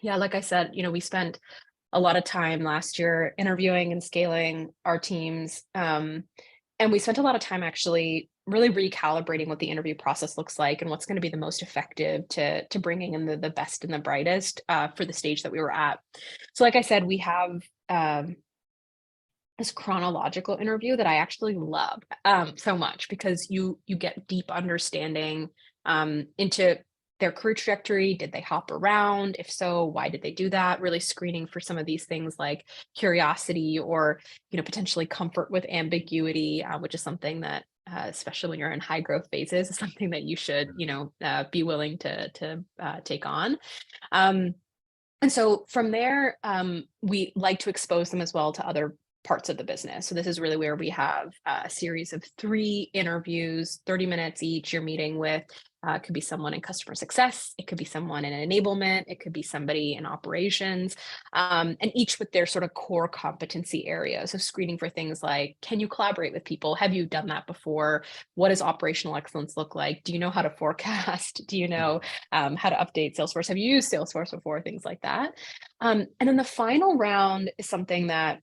Yeah, like I said, we spent a lot of time last year interviewing and scaling our teams. And we spent a lot of time actually really recalibrating what the interview process looks like and what's going to be the most effective to bringing in the best and the brightest for the stage that we were at. So, like I said, we have this chronological interview that I actually love so much because you get deep understanding into their career trajectory. Did they hop around? If so, why did they do that? Really screening for some of these things like curiosity or potentially comfort with ambiguity, which is something that especially when you're in high growth phases, is something that you should be willing to take on. Um, and so from there, we like to expose them as well to other parts of the business. So this is really where we have a series of 3 interviews, 30 minutes each. You're meeting with, it could be someone in customer success, it could be someone in enablement, it could be somebody in operations, and each with their sort of core competency area. So screening for things like, can you collaborate with people? Have you done that before? What does operational excellence look like? Do you know how to forecast? Do you know how to update Salesforce? Have you used Salesforce before? Things like that. And then the final round is something that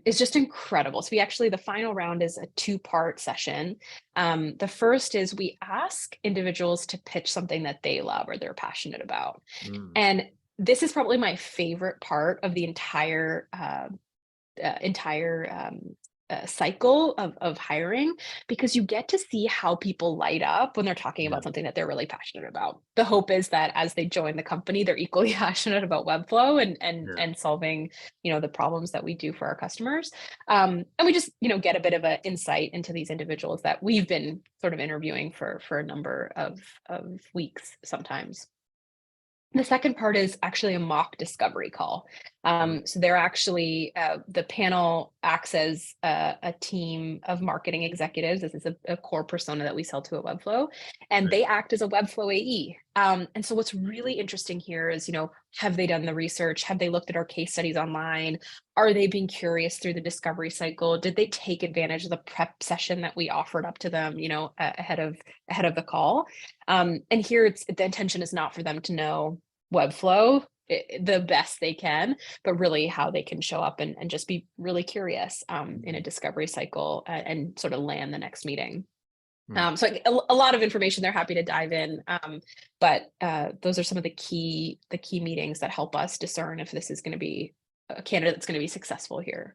is just incredible. So the final round is a 2-part session. The first is we ask individuals to pitch something that they love or they're passionate about. Mm. And this is probably my favorite part of the entire cycle of hiring, because you get to see how people light up when they're talking Yeah, about something that they're really passionate about. The hope is that as they join the company, they're equally passionate about Webflow yeah. and solving the problems that we do for our customers. And we just get a bit of an insight into these individuals that we've been sort of interviewing for a number of weeks sometimes. The second part is actually a mock discovery call. Mm, So they're actually the panel acts as a team of marketing executives. This is a core persona that we sell to at Webflow, and right. they act as a Webflow AE. And so what's really interesting here is, have they done the research? Have they looked at our case studies online? Are they being curious through the discovery cycle? Did they take advantage of the prep session that we offered up to them, ahead of the call? And here the intention is not for them to know Webflow the best they can, but really how they can show up and just be really curious in a Mm, discovery cycle and sort of land the next meeting. mm. So a lot of information they're happy to dive in, but those are some of the key meetings that help us discern if this is going to be a candidate that's going to be successful here.